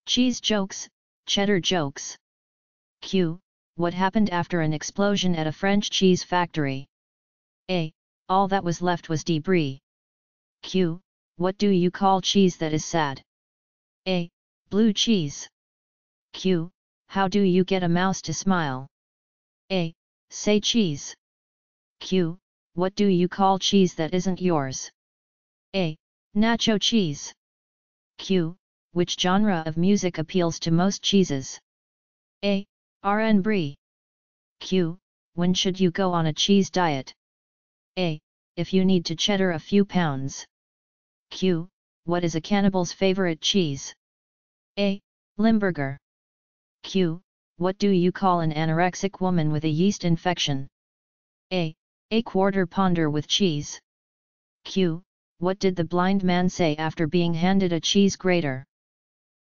Cheese jokes, cheddar jokes. Q. What happened after an explosion at a French cheese factory? A. All that was left was debris. Q. What do you call cheese that is sad? A. Blue cheese. Q. How do you get a mouse to smile? A. Say cheese. Q. What do you call cheese that isn't yours? A. Nacho cheese. Q. Which genre of music appeals to most cheeses? A. R&B. Q. When should you go on a cheese diet? A. If you need to cheddar a few pounds. Q. What is a cannibal's favorite cheese? A. Limburger. Q. What do you call an anorexic woman with a yeast infection? A. A quarter pounder with cheese. Q. What did the blind man say after being handed a cheese grater?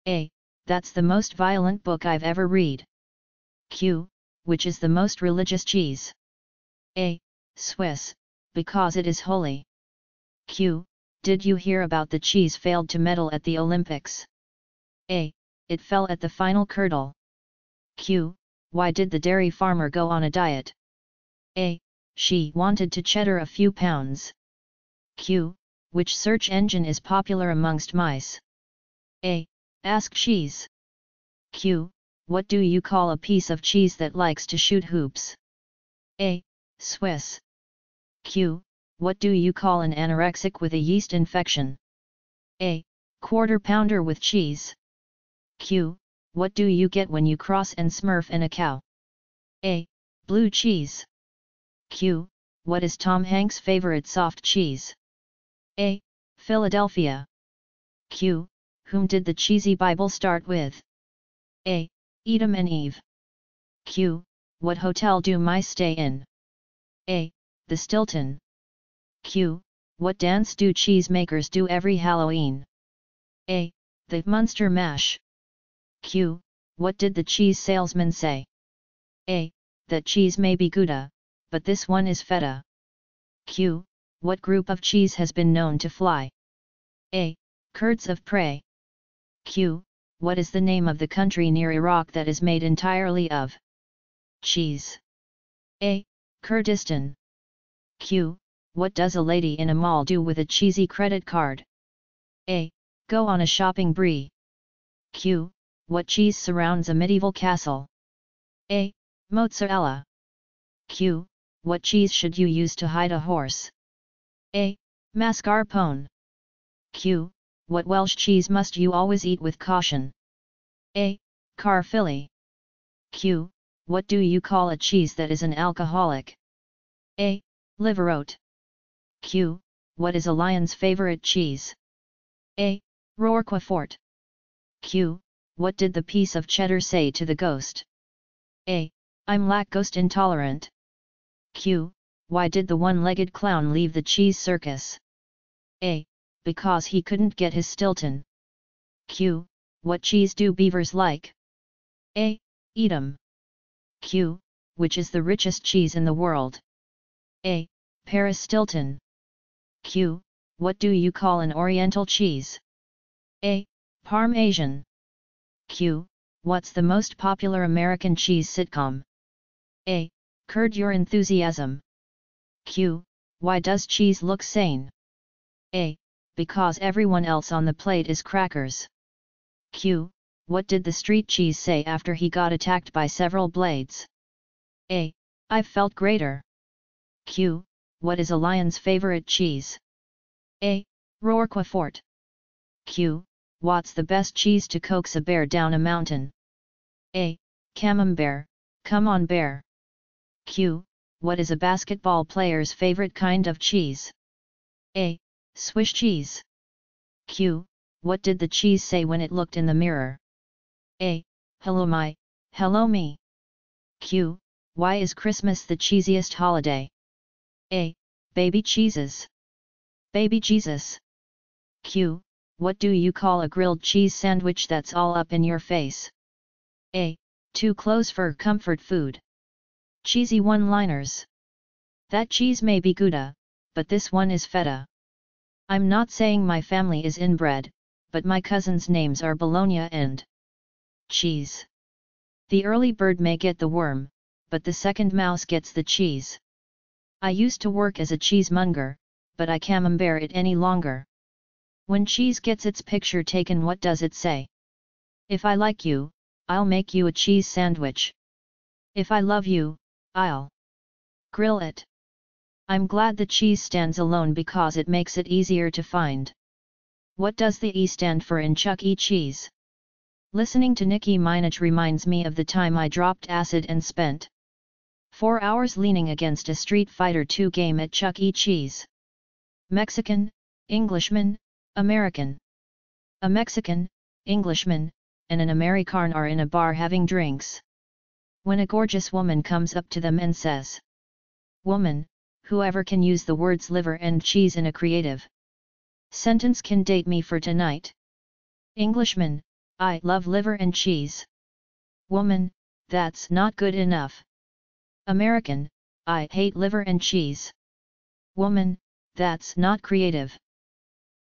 A. That's the most violent book I've ever read. Q. Which is the most religious cheese? A. Swiss, because it is holy. Q. Did you hear about the cheese failed to medal at the Olympics? A. It fell at the final hurdle. Q. Why did the dairy farmer go on a diet? A. She wanted to cheddar a few pounds. Q. Which search engine is popular amongst mice? A. Ask Cheese. Q. What do you call a piece of cheese that likes to shoot hoops? A. Swiss. Q. What do you call an anorexic with a yeast infection? A. Quarter pounder with cheese. Q. What do you get when you cross and smurf in a cow? A. Blue cheese. Q. What is Tom Hanks' favorite soft cheese? A. Philadelphia. Q. Whom did the cheesy Bible start with? A. Adam and Eve. Q. What hotel do mice stay in? A. The Stilton. Q. What dance do cheesemakers do every Halloween? A. The Munster Mash. Q. What did the cheese salesman say? A. That cheese may be Gouda, but this one is feta. Q. What group of cheese has been known to fly? A. Curds of prey. Q. What is the name of the country near Iraq that is made entirely of cheese? A. Kurdistan. Q. What does a lady in a mall do with a cheesy credit card? A. Go on a shopping spree. Q. What cheese surrounds a medieval castle? A. Mozzarella. Q. What cheese should you use to hide a horse? A. Mascarpone. Q. What Welsh cheese must you always eat with caution? A. Caerphilly. Q. What do you call a cheese that is an alcoholic? A. Liverote. Q. What is a lion's favorite cheese? A. Roquefort. Q. What did the piece of cheddar say to the ghost? A. I'm lactose intolerant. Q. Why did the one-legged clown leave the cheese circus? A. Because he couldn't get his Stilton. Q. What cheese do beavers like? A. Edam. Q. Which is the richest cheese in the world? A. Paris Stilton. Q. What do you call an Oriental cheese? A. Parmesan. Q. What's the most popular American cheese sitcom? A. Curb Your Enthusiasm. Q. Why does cheese look sane? A. Because everyone else on the plate is crackers. Q. What did the street cheese say after he got attacked by several blades? A. I felt greater. Q. What is a lion's favorite cheese? A. Roquefort. Q. What's the best cheese to coax a bear down a mountain? A. Camembert, come on bear. Q. What is a basketball player's favorite kind of cheese? A. Swiss cheese. Q. What did the cheese say when it looked in the mirror? A. Hello me. Q. Why is Christmas the cheesiest holiday? A. Baby cheeses. Baby Jesus. Q. What do you call a grilled cheese sandwich that's all up in your face? A. Too close for comfort food. Cheesy one-liners. That cheese may be Gouda, but this one is feta. I'm not saying my family is inbred, but my cousins' names are Bologna and cheese. The early bird may get the worm, but the second mouse gets the cheese. I used to work as a cheesemonger, but I can't bear it any longer. When cheese gets its picture taken, what does it say? If I like you, I'll make you a cheese sandwich. If I love you, I'll grill it. I'm glad the cheese stands alone because it makes it easier to find. What does the E stand for in Chuck E. Cheese? Listening to Nicki Minaj reminds me of the time I dropped acid and spent 4 hours leaning against a Street Fighter II game at Chuck E. Cheese. Mexican, Englishman, American. A Mexican, Englishman, and an American are in a bar having drinks. When a gorgeous woman comes up to them and says, "Woman, whoever can use the words liver and cheese in a creative sentence can date me for tonight." Englishman, I love liver and cheese. Woman, that's not good enough. American, I hate liver and cheese. Woman, that's not creative.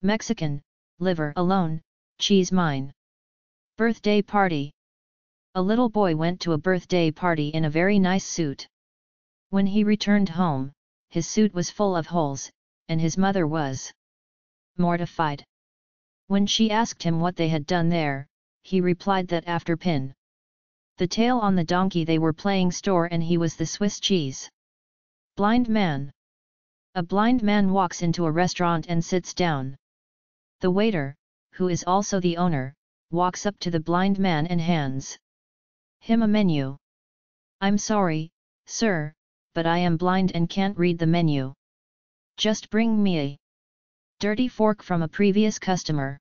Mexican, liver alone, cheese mine. Birthday party. A little boy went to a birthday party in a very nice suit. When he returned home, his suit was full of holes, and his mother was mortified. When she asked him what they had done there, he replied that after pin the tail on the donkey they were playing store and he was the Swiss cheese. Blind man. A blind man walks into a restaurant and sits down. The waiter, who is also the owner, walks up to the blind man and hands him a menu. "I'm sorry, sir, but I am blind and can't read the menu. Just bring me a dirty fork from a previous customer.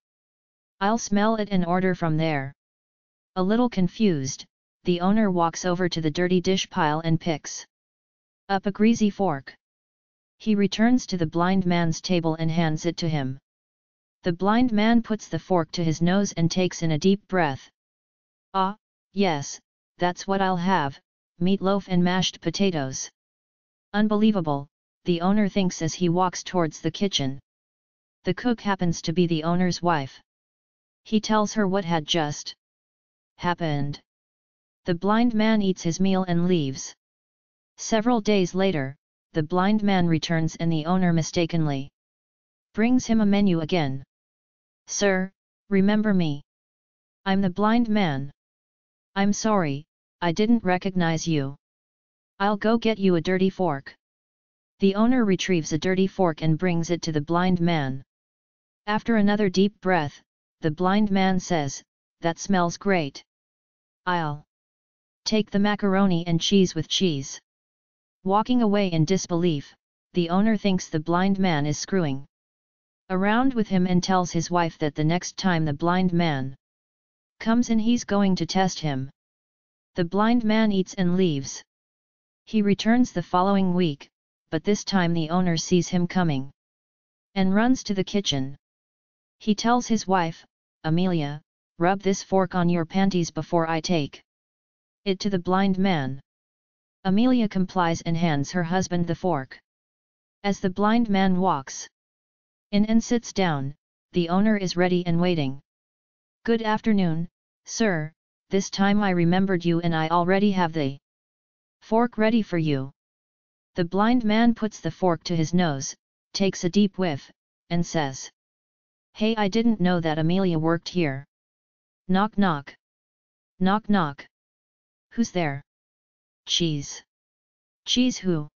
I'll smell it and order from there." A little confused, the owner walks over to the dirty dish pile and picks up a greasy fork. He returns to the blind man's table and hands it to him. The blind man puts the fork to his nose and takes in a deep breath. "Ah, yes, that's what I'll have, meatloaf and mashed potatoes." Unbelievable, the owner thinks as he walks towards the kitchen. The cook happens to be the owner's wife. He tells her what had just happened. The blind man eats his meal and leaves. Several days later, the blind man returns and the owner mistakenly brings him a menu again. "Sir, remember me? I'm the blind man. I'm sorry, I didn't recognize you. I'll go get you a dirty fork." The owner retrieves a dirty fork and brings it to the blind man. After another deep breath, the blind man says, "That smells great. I'll take the macaroni and cheese with cheese." Walking away in disbelief, the owner thinks the blind man is screwing around with him and tells his wife that the next time the blind man comes in he's going to test him. The blind man eats and leaves. He returns the following week, but this time the owner sees him coming and runs to the kitchen. He tells his wife, "Amelia, rub this fork on your panties before I take it to the blind man." Amelia complies and hands her husband the fork. As the blind man walks in and sits down, the owner is ready and waiting. "Good afternoon, sir, this time I remembered you and I already have the fork ready for you." The blind man puts the fork to his nose, takes a deep whiff, and says, "Hey, I didn't know that Amelia worked here. Knock knock. Knock knock. Who's there?" "Cheese." "Cheese who?"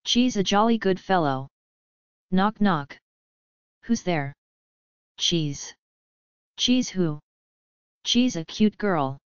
"Cheese, a jolly good fellow." "Knock knock. Who's there?" "Cheese." "Cheese who?" "Cheese, a cute girl."